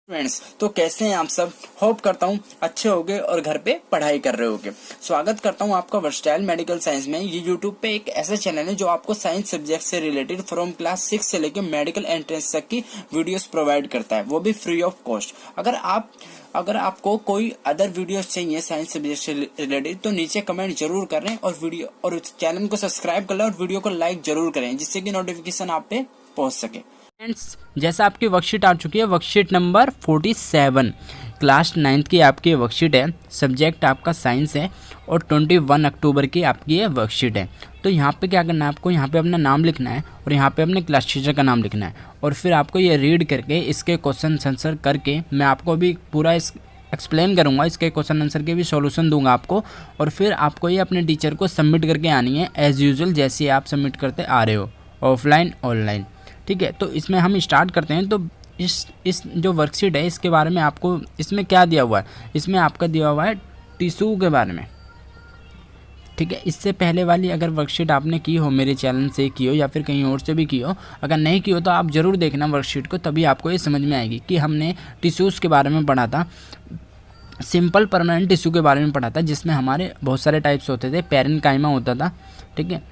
Friends, तो कैसे हैं आप सब। होप करता हूँ अच्छे होगे और घर पे पढ़ाई कर रहे होगे। स्वागत करता हूँ आपका वर्सटाइल मेडिकल साइंस में। ये यूट्यूब पे एक ऐसा चैनल है जो आपको साइंस सब्जेक्ट से रिलेटेड फ्रॉम क्लास 6 से लेकर मेडिकल एंट्रेंस तक की वीडियोस प्रोवाइड करता है, वो भी फ्री ऑफ कॉस्ट। अगर आपको कोई अदर वीडियोस चाहिए साइंस सब्जेक्ट से रिलेटेड तो नीचे कमेंट जरूर करें और चैनल को सब्सक्राइब कर लें और वीडियो को लाइक जरूर करें, जिससे कि नोटिफिकेशन आप पे पहुंच सके। फ्रेंड्स, जैसा आपकी वर्कशीट आ चुकी है, वर्कशीट नंबर 47 क्लास 9th की आपकी वर्कशीट है। सब्जेक्ट आपका साइंस है और 21 अक्टूबर की आपकी ये वर्कशीट है। तो यहाँ पे क्या करना है आपको, यहाँ पे अपना नाम लिखना है और यहाँ पे अपने क्लास टीचर का नाम लिखना है और फिर आपको ये रीड करके इसके क्वेश्चन आंसर करके मैं आपको अभी पूरा एक्सप्लेन करूँगा, इसके क्वेश्चन आंसर के भी सॉल्यूशन दूंगा आपको। और फिर आपको ये अपने टीचर को सबमिट करके आनी है एज़ यूजुअल, जैसे आप सबमिट करते आ रहे हो ऑफलाइन ऑनलाइन। ठीक है, तो इसमें हम स्टार्ट करते हैं। तो इस जो वर्कशीट है इसके बारे में आपको इसमें क्या दिया हुआ है, इसमें आपका दिया हुआ है टिश्यू के बारे में। ठीक है, इससे पहले वाली अगर वर्कशीट आपने की हो, मेरे चैनल से की हो या फिर कहीं और से भी की हो, अगर नहीं की हो तो आप ज़रूर देखना वर्कशीट को, तभी आपको ये समझ में आएगी कि हमने टिश्यूज़ के बारे में पढ़ा था। सिंपल परमानेंट टिश्यू के बारे में पढ़ा था, जिसमें हमारे बहुत सारे टाइप्स होते थे। पैरेन्काइमा होता था, ठीक है,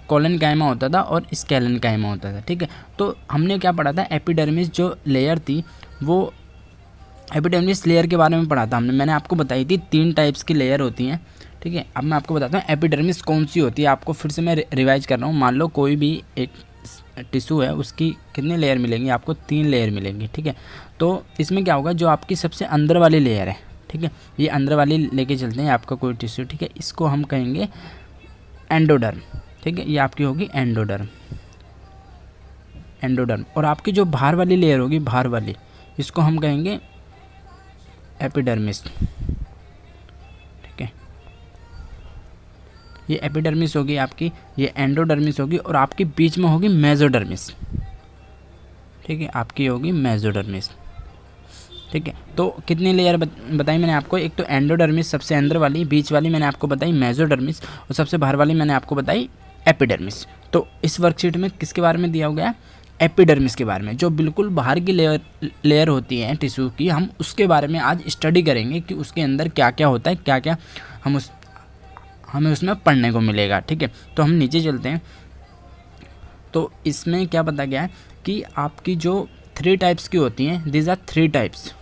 कोलेनकाइमा होता था और स्केलेनकाइमा होता था। ठीक है, तो हमने क्या पढ़ा था, एपिडर्मिस जो लेयर थी वो एपिडर्मिस लेयर के बारे में पढ़ा था मैंने आपको बताई थी 3 टाइप्स की लेयर होती हैं। ठीक है, अब मैं आपको बताता हूँ एपिडर्मिस कौन सी होती है। आपको फिर से मैं रिवाइज कर रहा हूँ। मान लो कोई भी एक टिश्यू है, उसकी कितनी लेयर मिलेंगी आपको, 3 लेयर मिलेंगी। ठीक है, तो इसमें क्या होगा, जो आपकी सबसे अंदर वाली लेयर है, ठीक है, ये अंदर वाली लेके चलते हैं आपका कोई टिश्यू। ठीक है, इसको हम कहेंगे एंडोडर्म। ठीक है, ये आपकी होगी एंडोडर्म। और आपकी जो बाहर वाली लेयर होगी, बाहर वाली, इसको हम कहेंगे एपिडर्मिस। ठीक है, ये एपिडर्मिस होगी आपकी, ये एंडोडर्मिस होगी और आपकी बीच में होगी मेसोडर्मिस। ठीक है, आपकी होगी मेसोडर्मिस। ठीक है, तो कितनी लेयर बताई मैंने आपको, एक तो एंडोडर्मिस सबसे अंदर वाली, बीच वाली मैंने आपको बताई मेसोडर्मिस और सबसे बाहर वाली मैंने आपको बताई एपिडर्मिस। तो इस वर्कशीट में किसके बारे में दिया गया, एपिडर्मिस के बारे में, जो बिल्कुल बाहर की लेयर होती है टिश्यू की, हम उसके बारे में आज स्टडी करेंगे कि उसके अंदर क्या क्या होता है, क्या क्या हमें उसमें पढ़ने को मिलेगा। ठीक है, तो हम नीचे चलते हैं। तो इसमें क्या बताया गया है कि आपकी जो 3 टाइप्स की होती हैं, दीज आर 3 टाइप्स।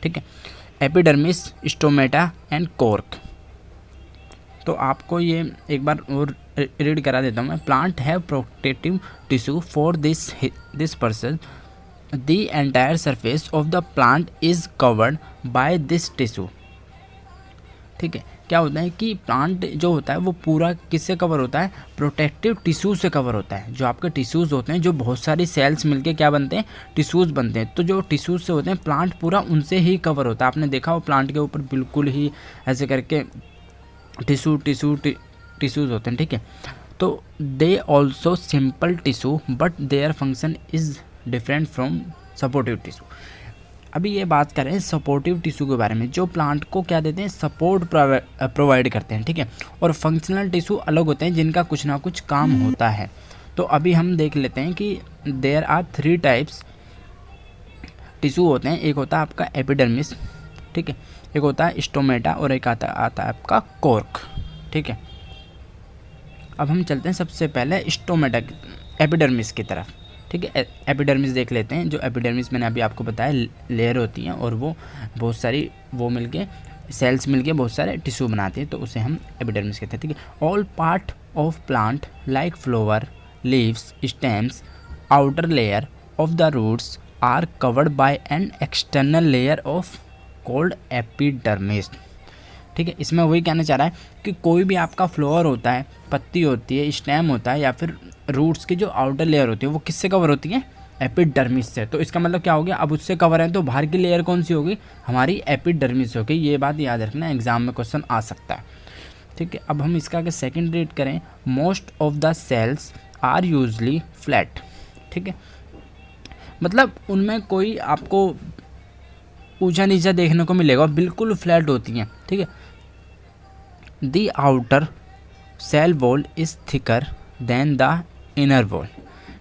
ठीक है, एपिडर्मिस, स्टोमेटा एंड कॉर्क। तो आपको ये एक बार और रीड करा देता हूँ मैं। Plant have protective tissue for this person, the entire surface of the plant is covered by this tissue. ठीक है, क्या होता है कि प्लांट जो होता है वो पूरा किससे कवर होता है, प्रोटेक्टिव टिश्यू से कवर होता है। जो आपके टिश्यूज़ होते हैं, जो बहुत सारी सेल्स मिलके क्या बनते हैं, टिश्यूज़ बनते हैं। तो जो टिश्यूज़ से होते हैं, प्लांट पूरा उनसे ही कवर होता है। आपने देखा हो प्लांट के ऊपर बिल्कुल ही ऐसे करके टिश्यूज़ होते हैं। ठीक है, तो they also simple tissue but their function is different from supportive tissue. अभी ये बात करें सपोर्टिव टिश्यू के बारे में, जो प्लांट को क्या देते हैं, सपोर्ट प्रोवाइड करते हैं। ठीक है, और फंक्शनल टिश्यू अलग होते हैं, जिनका कुछ ना कुछ काम होता है। तो अभी हम देख लेते हैं कि देयर आर 3 टाइप्स टिश्यू होते हैं। एक होता है आपका एपिडर्मिस, ठीक है, एक होता है स्टोमेटा और एक आता है आपका कॉर्क। ठीक है, अब हम चलते हैं सबसे पहले स्टोमेटा एपिडर्मिस की तरफ। ठीक है, एपिडर्मिस देख लेते हैं। जो एपिडर्मिस मैंने अभी आपको बताया लेयर होती हैं और वो बहुत सारी मिलके सेल्स मिलके बहुत सारे टिश्यू बनाती है, तो उसे हम एपिडर्मिस कहते हैं। ठीक है, all part of plant like flower, leaves, stems, outer layer of the roots are covered by an external layer of called epidermis. ठीक है, इसमें वही कहना चाह रहा है कि कोई भी आपका फ्लावर होता है, पत्ती होती है, स्टेम होता है या फिर रूट्स की जो आउटर लेयर होती है, वो किससे कवर होती है, एपिडर्मिस से। तो इसका मतलब क्या हो गया, अब उससे कवर है तो बाहर की लेयर कौन सी होगी, हमारी एपिडर्मिस होगी। ये बात याद रखना, एग्जाम में क्वेश्चन आ सकता है। ठीक है, अब हम इसका अगर सेकेंड रीड करें, most of the cells are usually flat. ठीक है, मतलब उनमें कोई आपको ऊंचा नीचा देखने को मिलेगा, बिल्कुल फ्लैट होती हैं। ठीक है, the outer cell wall is thicker than the inner wall.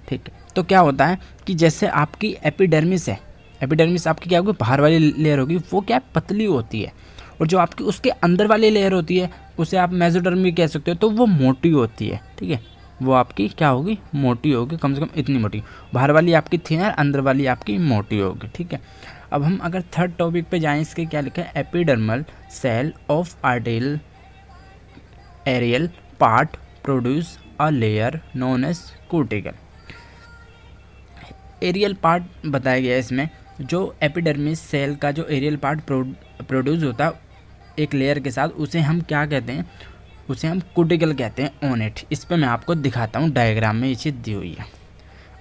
ठीक है, तो क्या होता है कि जैसे आपकी एपिडर्मिस है, एपिडर्मिस आपकी क्या होगी, बाहर वाली लेयर होगी, वो क्या पतली होती है, और जो आपकी उसके अंदर वाली लेयर होती है उसे आप मेसोडर्म भी कह सकते हो, तो वो मोटी होती है। ठीक है, वो आपकी क्या होगी, मोटी होगी, कम से कम इतनी मोटी। बाहर वाली आपकी थिनर, अंदर वाली आपकी मोटी होगी। ठीक है, अब हम अगर थर्ड टॉपिक पे जाएं, इसके क्या लिखा है, एपिडर्मल सेल ऑफ आर्टिल aerial part produce a layer known as cuticle. Aerial part बताया गया है इसमें, जो एपिडर्मिस सेल का जो एरियल पार्ट प्रोड्यूस होता है एक लेयर के साथ, उसे हम क्या कहते हैं, उसे हम कूटिकल कहते हैं ऑन इट। इस पे मैं आपको दिखाता हूँ, डायग्राम में ये चीज़ दी हुई है।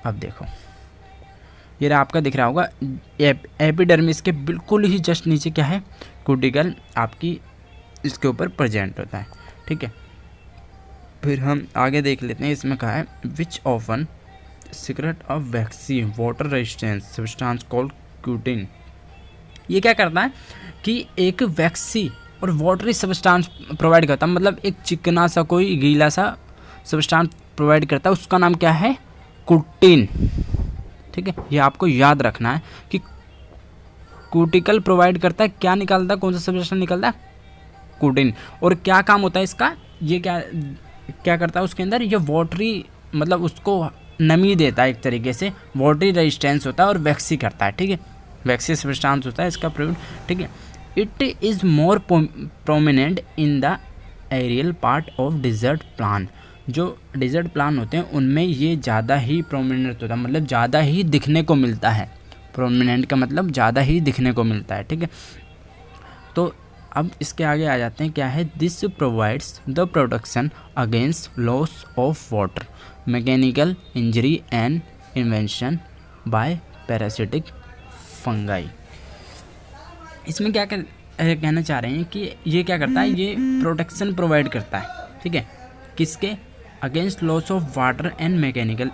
अब देखो, ये आपका दिख रहा होगा, एपिडर्मिस के बिल्कुल ही जस्ट नीचे क्या है, कूटिकल आपकी इसके ऊपर प्रेजेंट होता है। ठीक है, फिर हम आगे देख लेते हैं, इसमें कहा है which often secrete of waxy water resistance substance called cutin. ये क्या करता है कि एक वैक्सी और वाटरी सब्सटेंस प्रोवाइड करता है, मतलब एक चिकना सा कोई गीला सा सब्सटेंस प्रोवाइड करता है, उसका नाम क्या है, क्यूटिन। ठीक है, ये आपको याद रखना है कि क्यूटिकल प्रोवाइड करता है, क्या निकालता है, कौन सा सब्सटेंस निकलता है, क्यूटिन। और क्या काम होता है इसका, ये क्या करता है उसके अंदर, ये वाटरी मतलब उसको नमी देता है, एक तरीके से वाटरी रेजिस्टेंस होता है और वैक्सी करता है। ठीक है, वैक्सी सब्सटेंस होता है इसका प्रोडक्ट। ठीक है, it is more prominent in the aerial part of desert plant. जो डिजर्ट प्लांट होते हैं उनमें ये ज़्यादा ही प्रोमिनेंट होता है, मतलब ज़्यादा ही दिखने को मिलता है। प्रोमिनेंट का मतलब ज़्यादा ही दिखने को मिलता है। ठीक है, तो अब इसके आगे आ जाते हैं, क्या है, this provides the protection against loss of water, mechanical injury and invention by parasitic fungi. इसमें क्या कहना चाह रहे हैं कि ये क्या करता है, ये प्रोटेक्शन प्रोवाइड करता है। ठीक है, किसके, against loss of water and mechanical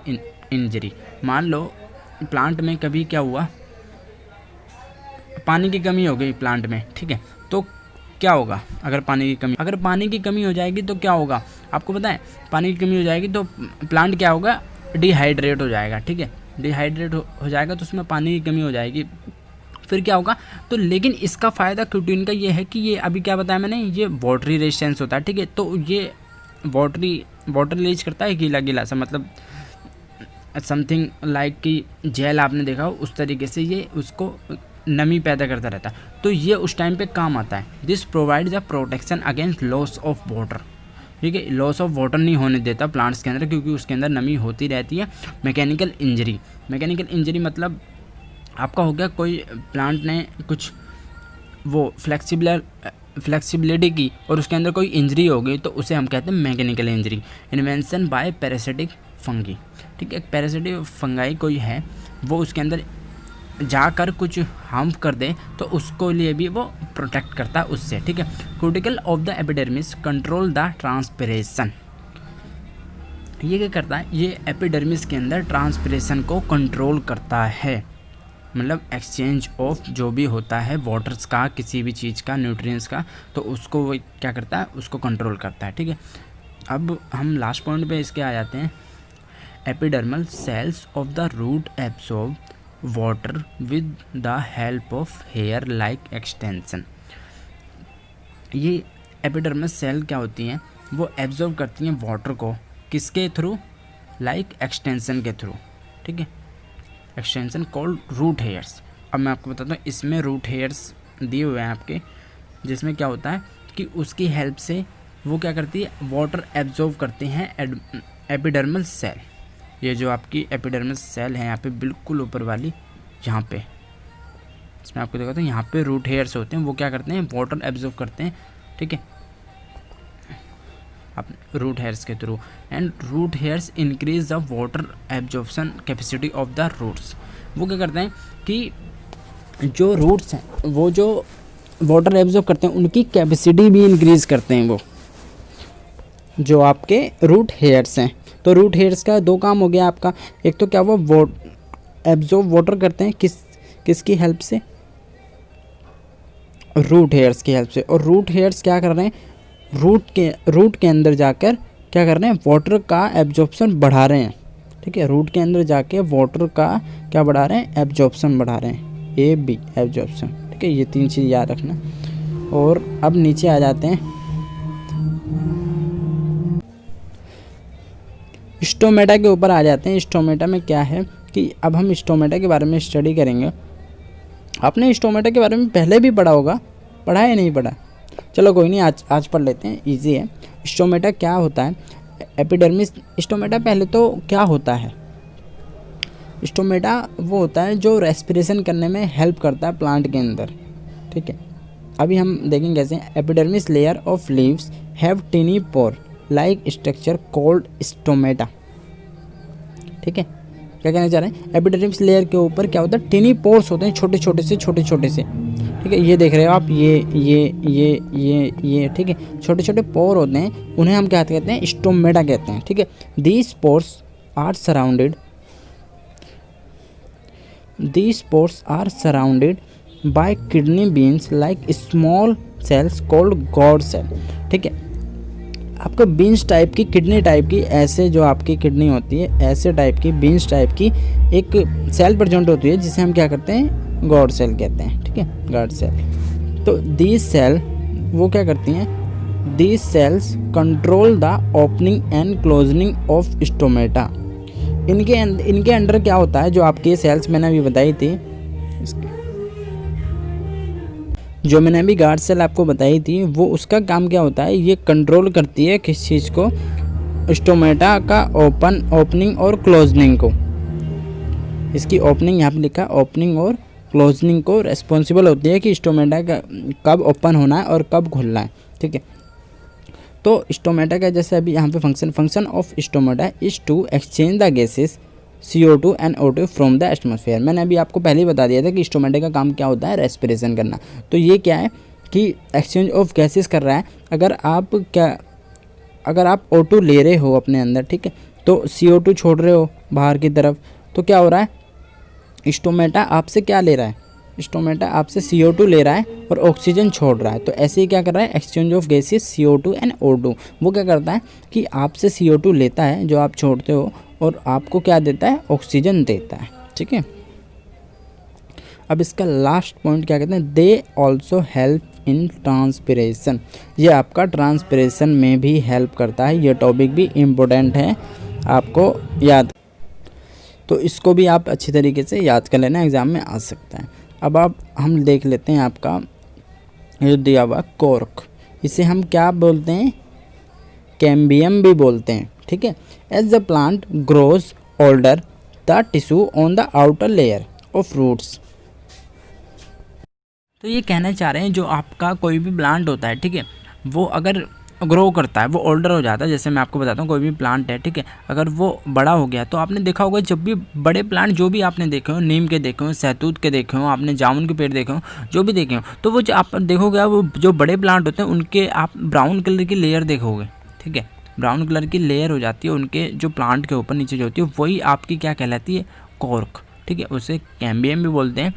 injury. मान लो प्लांट में कभी क्या हुआ, पानी की कमी हो गई प्लांट में। ठीक है, तो क्या होगा, अगर पानी की कमी हो जाएगी तो क्या होगा, आपको पता है, पानी की कमी हो जाएगी तो प्लांट क्या होगा, डिहाइड्रेट हो जाएगा। ठीक है, डिहाइड्रेट हो जाएगा तो उसमें पानी की कमी हो जाएगी, फिर क्या होगा, तो लेकिन इसका फ़ायदा क्यूटिन का ये है कि ये अभी क्या बताया मैंने, ये वाटरी रेजिस्टेंस होता है। ठीक है, तो ये वाटर रिलीज करता है, गीला सा, मतलब समथिंग लाइक कि जेल आपने देखा हो, उस तरीके से ये उसको नमी पैदा करता रहता है, तो ये उस टाइम पे काम आता है। This provide the protection against loss of water. ठीक है, लॉस ऑफ वाटर नहीं होने देता प्लांट्स के अंदर, क्योंकि उसके अंदर नमी होती रहती है। मैकेनिकल इंजरी मतलब आपका हो गया, कोई प्लांट ने कुछ वो फ्लेक्सिबिलिटी की और उसके अंदर कोई इंजरी हो गई, तो उसे हम कहते हैं mechanical injury. Invention by parasitic fungi. ठीक है, पैरासिटिक फंगाई कोई है, वो उसके अंदर जाकर कुछ हार्म कर दे तो उसको लिए भी वो प्रोटेक्ट करता है उससे। ठीक है, cuticle of the epidermis control the transpiration. ये क्या करता है, ये एपिडर्मिस के अंदर ट्रांसपिरेशन को कंट्रोल करता है, मतलब एक्सचेंज ऑफ जो भी होता है वाटर्स का, किसी भी चीज़ का, न्यूट्रिएंट्स का, तो उसको वो क्या करता है, उसको कंट्रोल करता है। ठीक है, अब हम लास्ट पॉइंट पे इसके आ जाते हैं। Epidermal cells of the root absorb water with the help of hair like extension. ये एपिडर्मल सेल क्या होती हैं, वो एब्जॉर्ब करती हैं वाटर को, किसके थ्रू, लाइक एक्सटेंशन के थ्रू। ठीक है, एक्सटेंशन कॉल्ड रूट हेयर्स। अब मैं आपको बताता हूँ, इसमें रूट हेयर्स दिए हुए हैं आपके, जिसमें क्या होता है कि उसकी हेल्प से वो क्या करती है, वाटर एब्जॉर्ब करते हैं एपिडर्मल सेल। ये जो आपकी एपिडर्मल सेल है यहाँ पे बिल्कुल ऊपर वाली, यहाँ पे इसमें आपको दिखाता हूँ, यहाँ पे रूट हेयर्स होते हैं, वो क्या करते हैं, वाटर एब्जॉर्ब करते हैं। ठीक है, आप रूट हेयर्स के through, and root hairs increase the water absorption capacity of the roots. वो क्या करते हैं कि जो रूट्स हैं वो जो वाटर एब्जॉर्ब करते हैं उनकी कैपेसिटी भी इंक्रीज करते हैं वो, जो आपके रूट हेयर्स हैं। तो रूट हेयर्स का दो काम हो गया आपका, एक तो क्या वो एब्जॉर्ब वाटर करते हैं किसकी हेल्प से, रूट हेयर्स की हेल्प से। और रूट हेयर्स क्या कर रहे हैं, रूट के अंदर जाकर क्या कर रहे हैं, वाटर का एब्जॉर्प्शन बढ़ा रहे हैं। ठीक है, रूट के अंदर जाके वाटर का क्या बढ़ा रहे हैं, एब्जॉर्प्शन बढ़ा रहे हैं। AB एब्जॉर्प्शन, ठीक है। ये 3 चीज़ याद रखना। और अब नीचे आ जाते हैं स्टोमेटा के ऊपर आ जाते हैं। स्टोमेटा में क्या है कि अब हम स्टोमेटा के बारे में स्टडी करेंगे। आपने स्टोमेटा के बारे में पहले भी पढ़ा होगा, पढ़ा है नहीं पढ़ा? चलो कोई नहीं, आज पढ़ लेते हैं, इजी है। स्टोमेटा क्या होता है? एपिडर्मिस। स्टोमेटा पहले तो क्या होता है? स्टोमेटा वो होता है जो रेस्पिरेशन करने में हेल्प करता है प्लांट के अंदर, ठीक है। अभी हम देखेंगे कैसे। Epidermis layer of leaves have tiny pore like structure called stomata, ठीक है। क्या कहना चाह रहे हैं? एपिडर्मिस लेयर के ऊपर क्या होता है? टिनी पोर्स होते हैं, छोटे छोटे से, ठीक है। ये देख रहे हो आप, ये ठीक है, छोटे छोटे पोर होते हैं, उन्हें हम क्या कहते हैं? स्टोमेटा कहते हैं, ठीक है। These pores are surrounded by kidney beans like small cells called guard cell, ठीक है। आपको बीन्स टाइप की, किडनी टाइप की, ऐसे जो आपकी किडनी होती है, ऐसे टाइप की बीन्स टाइप की एक सेल प्रेजेंट होती है, जिसे हम क्या करते हैं? गॉड सेल कहते हैं, ठीक है, गॉड सेल। तो दीज सेल वो क्या करती हैं? These cells control the opening and closing of stomata. इनके अंडर क्या होता है? जो आपकी सेल्स मैंने अभी बताई थी, जो मैंने अभी गार्ड सेल आपको बताई थी, वो उसका काम क्या होता है? ये कंट्रोल करती है किस चीज़ को? स्टोमेटा का ओपनिंग और क्लोजनिंग को। इसकी ओपनिंग यहाँ पे लिखा, ओपनिंग और क्लोजनिंग को रेस्पॉन्सिबल होती है कि स्टोमेटा का कब ओपन होना है और कब खुलना है, ठीक है। तो स्टोमेटा का जैसे अभी यहाँ पे function of stomata is to exchange the gases CO2 and O2 from the atmosphere. मैंने अभी आपको पहले ही बता दिया था कि स्टोमेटा का काम क्या होता है? रेस्पिरेशन करना। तो ये क्या है कि एक्सचेंज ऑफ गैसेस कर रहा है। अगर आप O2 ले रहे हो अपने अंदर, ठीक है, तो CO2 छोड़ रहे हो बाहर की तरफ, तो क्या हो रहा है? स्टोमेटा आपसे क्या ले रहा है? स्टोमेटा आपसे CO2 ले रहा है और ऑक्सीजन छोड़ रहा है। तो ऐसे ही क्या कर रहा है? Exchange of gases CO2 and O2। वो क्या करता है कि आपसे CO2 लेता है जो आप छोड़ते हो, और आपको क्या देता है? ऑक्सीजन देता है, ठीक है। अब इसका लास्ट पॉइंट क्या कहते हैं? They also help in transpiration. ये आपका ट्रांसपिरेशन में भी हेल्प करता है। ये टॉपिक भी इम्पोर्टेंट है, आपको याद, तो इसको भी आप अच्छी तरीके से याद कर लेना, एग्ज़ाम में आ सकता है। अब हम देख लेते हैं आपका जो दिया हुआ कॉर्क, इसे हम क्या बोलते हैं? कैम्बियम भी बोलते हैं, ठीक है। As the plant grows older the tissue on the outer layer of roots. तो ये कहना चाह रहे हैं जो आपका कोई भी प्लांट होता है, ठीक है, वो अगर ग्रो करता है, वो ओल्डर हो जाता है। जैसे मैं आपको बताता हूँ, कोई भी प्लांट है, ठीक है, अगर वो बड़ा हो गया, तो आपने देखा होगा जब भी बड़े प्लांट जो भी आपने देखे हो, नीम के देखे हो, सहतूत के देखे हो, आपने जामुन के पेड़ देखे हो, जो भी देखे हो, तो वो जो आप देखोगे, वो जो बड़े प्लांट होते हैं उनके आप ब्राउन कलर की लेयर देखोगे, ठीक है, ब्राउन कलर की लेयर हो जाती है उनके जो प्लांट के ऊपर नीचे जो होती है, वही आपकी क्या कहलाती है? कॉर्क, ठीक है। उसे कैम्बियम भी बोलते हैं।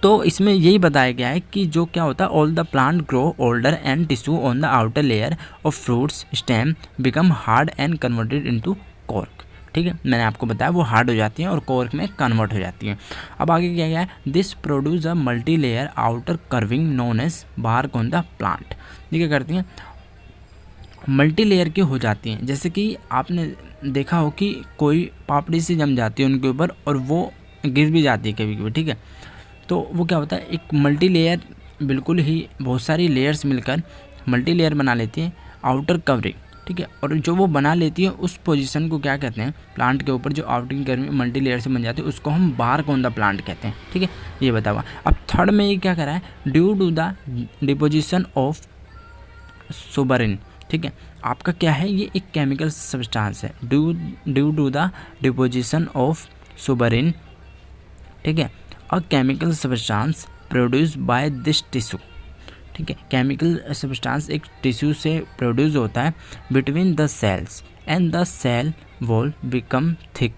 तो इसमें यही बताया गया है कि जो क्या होता है, all the plant grow older and tissue on the outer layer of fruits stem become hard and converted into cork, ठीक है। मैंने आपको बताया वो हार्ड हो जाती हैं और कॉर्क में कन्वर्ट हो जाती हैं। अब आगे क्या है? This produce a multi layer outer covering known as bark on the plant. ये क्या करती हैं? मल्टी लेयर की हो जाती हैं। जैसे कि आपने देखा हो कि कोई पापड़ी सी जम जाती है उनके ऊपर और वो गिर भी जाती है कभी कभी, ठीक है। तो वो क्या होता है? एक मल्टी लेयर, बिल्कुल ही बहुत सारी लेयर्स मिलकर मल्टी लेयर बना लेती है, आउटर कवरिंग, ठीक है। और जो वो बना लेती है उस पोजीशन को क्या कहते हैं? प्लांट के ऊपर जो आउटिंग कवरिंग मल्टी लेयर से बन जाती है उसको हम बार्क ऑन द प्लांट कहते हैं, ठीक है। ये बता हुआ। अब थर्ड में ये क्या कर रहा है? Due to the deposition of suberin, ठीक है। आपका क्या है? ये एक केमिकल सब्सटेंस है। Due to the deposition of suberin, ठीक है, a chemical substance produce by this tissue, ठीक है। केमिकल सब्सटेंस एक टिश्यू से प्रोड्यूस होता है between the cells and the cell wall become thick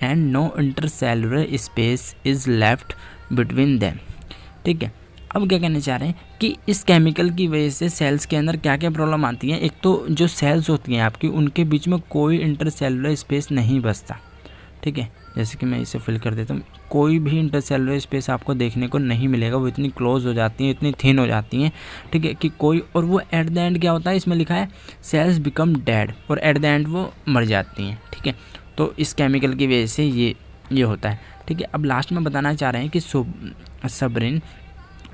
and no intercellular space is left between them, ठीक है। अब क्या कहना चाह रहे हैं कि इस केमिकल की वजह से सेल्स के अंदर क्या क्या प्रॉब्लम आती है? एक तो जो सेल्स होती हैं आपकी, उनके बीच में कोई इंटरसेलुलर स्पेस नहीं बचता, ठीक है, जैसे कि मैं इसे फिल कर देता हूँ, कोई भी इंटरसेलुलर स्पेस आपको देखने को नहीं मिलेगा, वो इतनी क्लोज हो जाती हैं, इतनी थिन हो जाती हैं, ठीक है, कि कोई, और वो एट द एंड क्या होता है, इसमें लिखा है सेल्स बिकम डेड, और एट द एंड वो मर जाती हैं, ठीक है। तो इस केमिकल की वजह से ये होता है, ठीक है। अब लास्ट में बताना चाह रहे हैं कि suberin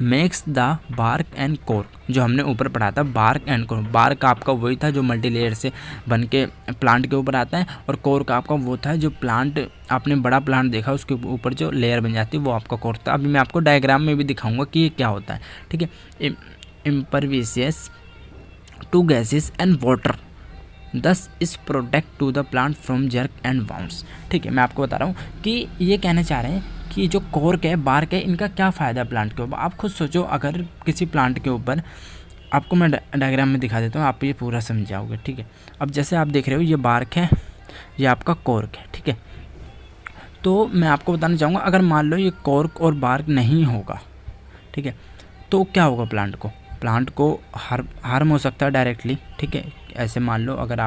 makes the bark and cork, जो हमने ऊपर पढ़ा था बार्क एंड कोर्क। बार्क आपका वही था जो मल्टी लेयर से बन के प्लांट के ऊपर आता है, और कोर्क आपका वो था जो प्लांट, आपने बड़ा प्लांट देखा उसके ऊपर जो लेयर बन जाती है वो आपका कोर्क था। अभी मैं आपको डायग्राम में भी दिखाऊंगा कि ये क्या होता है, ठीक है। Impervious to gases and water, thus is protect to the plant from jerk and bounce, ठीक है। मैं आपको बता रहा हूँ कि ये कहना चाह रहे हैं कि जो कोर्क है, बार्क है, इनका क्या फ़ायदा है प्लांट के ऊपर। आप खुद सोचो, अगर किसी प्लांट के ऊपर, आपको मैं डायग्राम में दिखा देता हूँ, आप ये पूरा समझाओगे, ठीक है। अब जैसे आप देख रहे हो, ये बार्क है, ये आपका कोर्क है, ठीक है। तो मैं आपको बताना चाहूँगा, अगर मान लो ये कोर्क और बार्क नहीं होगा, ठीक है, तो क्या होगा प्लांट को हार्म हो सकता है डायरेक्टली, ठीक है। ऐसे मान लो अगर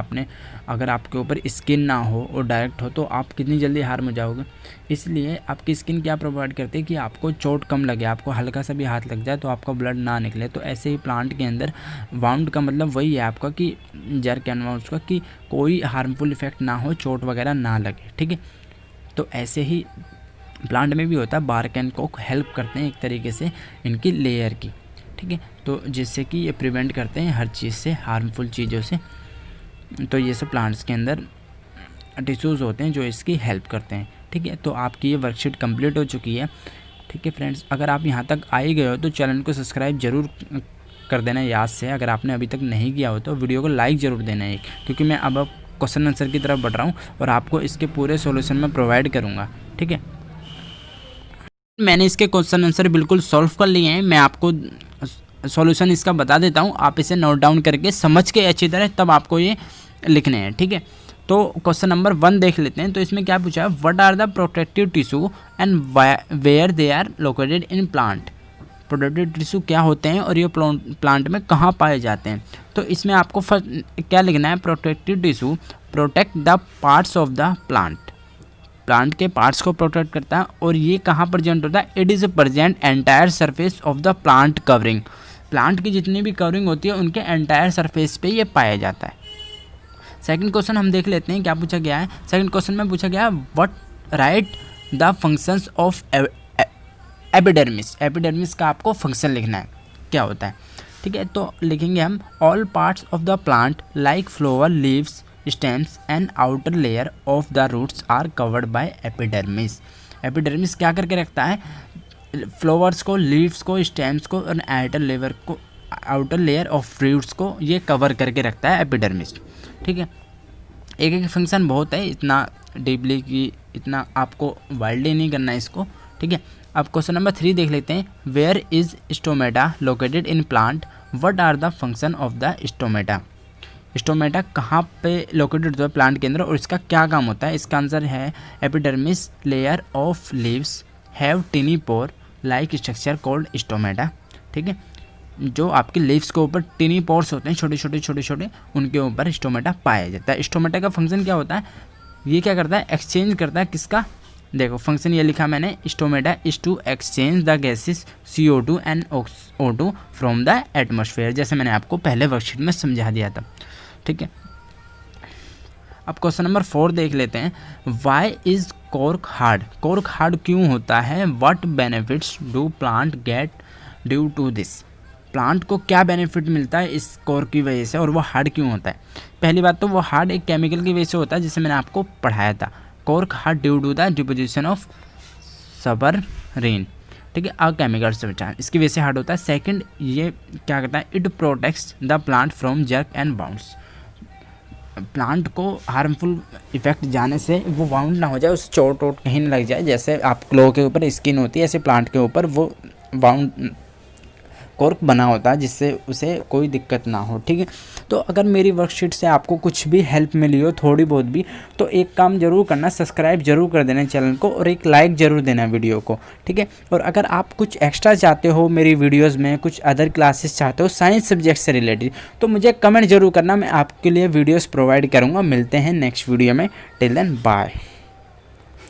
आपके ऊपर स्किन ना हो और डायरेक्ट हो, तो आप कितनी जल्दी हार्म हो जाओगे। इसलिए आपकी स्किन क्या प्रोवाइड करती है कि आपको चोट कम लगे, आपको हल्का सा भी हाथ लग जाए तो आपका ब्लड ना निकले। तो ऐसे ही प्लांट के अंदर वाउंड का मतलब वही है आपका, कि जर्क एंड बाउंस का, कि कोई हार्मफुल इफेक्ट ना हो, चोट वगैरह ना लगे, ठीक है। तो ऐसे ही प्लांट में भी होता है, बार्क एंड कोर्क हेल्प करते हैं एक तरीके से इनकी लेयर की, ठीक है। तो जिससे कि ये प्रिवेंट करते हैं हर चीज़ से, हार्मफुल चीज़ों से। तो ये सब प्लांट्स के अंदर टिश्यूज़ होते हैं जो इसकी हेल्प करते हैं, ठीक है। तो आपकी ये वर्कशीट कंप्लीट हो चुकी है, ठीक है फ्रेंड्स। अगर आप यहाँ तक आ ही गए हो तो चैनल को सब्सक्राइब जरूर कर देना याद से। अगर आपने अभी तक नहीं किया हो तो वीडियो को लाइक ज़रूर देना है, क्योंकि मैं अब क्वेश्चन आंसर की तरफ बढ़ रहा हूँ और आपको इसके पूरे सॉल्यूशन में प्रोवाइड करूँगा, ठीक है। मैंने इसके क्वेश्चन आंसर बिल्कुल सॉल्व कर लिए हैं, मैं आपको सॉल्यूशन इसका बता देता हूँ, आप इसे नोट डाउन करके समझ के अच्छी तरह तब आपको ये लिखने हैं, ठीक है। तो क्वेश्चन नंबर 1 देख लेते हैं। तो इसमें क्या पूछा है, what are the protective tissue and where they are located in plant. Protective tissue क्या होते हैं और ये प्लांट में कहाँ पाए जाते हैं। तो इसमें आपको क्या लिखना है, protective tissue protect the parts of the plant के पार्ट्स को प्रोटेक्ट करता है, और ये कहाँ प्रेजेंट होता है, it is present entire surface of the plant covering. Plant की जितनी भी कवरिंग होती है उनके एंटायर सरफेस पे ये पाया जाता है। सेकंड क्वेश्चन हम देख लेते हैं क्या पूछा गया है। सेकंड क्वेश्चन में पूछा गया है, what right the functions of epidermis. Epidermis का आपको फंक्शन लिखना है, क्या होता है, ठीक है। तो लिखेंगे हम, all parts of the plant like flower, leaves, stems and outer layer of the roots are covered by epidermis. Epidermis क्या करके रखता है, फ्लावर्स को, लीव्स को, स्टेम्स को और आउटर लेयर ऑफ रूट्स को ये कवर करके रखता है एपिडर्मिस, ठीक है। एक एक फंक्शन बहुत है, इतना डीपली कि इतना आपको वाइल्डली नहीं करना है इसको, ठीक है। अब क्वेश्चन नंबर 3 देख लेते हैं, where is stomata located in plant, what are the function of the stomata. Stomata कहाँ पे लोकेटेड होता है प्लांट के अंदर और इसका क्या काम होता है। इसका आंसर है, epidermis layer of leaves have tiny pore like structure called stomata, ठीक है। जो आपके लीव्स के ऊपर टिनी पोर्स होते हैं, छोटे छोटे, उनके ऊपर स्टोमेटा पाया जाता है। स्टोमेटा का फंक्शन क्या होता है, ये क्या करता है, एक्सचेंज करता है किसका, देखो फंक्शन ये लिखा मैंने, stomata is to exchange the gases CO2 and O2 from the atmosphere, जैसे मैंने आपको पहले वर्कशीट में समझा दिया था, ठीक है। अब क्वेश्चन नंबर 4 देख लेते हैं, why is cork hard. Cork hard क्यों होता है, what benefits do plant get due to this. Plant को क्या बेनिफिट मिलता है इस कोर्क की वजह से, और वो हार्ड क्यों होता है। पहली बात तो वो हार्ड एक केमिकल की वजह से होता है जिसे मैंने आपको पढ़ाया था, cork hard due to the deposition of suberin, ठीक है, अ केमिकल सब्सटेंस, इसकी वजह से हार्ड होता है। सेकंड, ये क्या करता है, it protects the plant from jerk and bounce. Plant को हार्मफुल इफेक्ट जाने से वो बाउंड ना हो जाए, उसे चोट वोट कहीं ना लग जाए। जैसे आप क्लो के ऊपर स्किन होती है, ऐसे प्लांट के ऊपर वो बाउंड कोर्क बना होता है जिससे उसे कोई दिक्कत ना हो, ठीक है। तो अगर मेरी वर्कशीट से आपको कुछ भी हेल्प मिली हो, थोड़ी बहुत भी, तो एक काम जरूर करना, सब्सक्राइब जरूर कर देना चैनल को और एक लाइक ज़रूर देना वीडियो को, ठीक है। और अगर आप कुछ एक्स्ट्रा चाहते हो मेरी वीडियोज़ में, कुछ अदर क्लासेस चाहते हो साइंस सब्जेक्ट से रिलेटेड, तो मुझे कमेंट जरूर करना, मैं आपके लिए वीडियोज़ प्रोवाइड करूँगा। मिलते हैं नेक्स्ट वीडियो में, टिल देन बाय।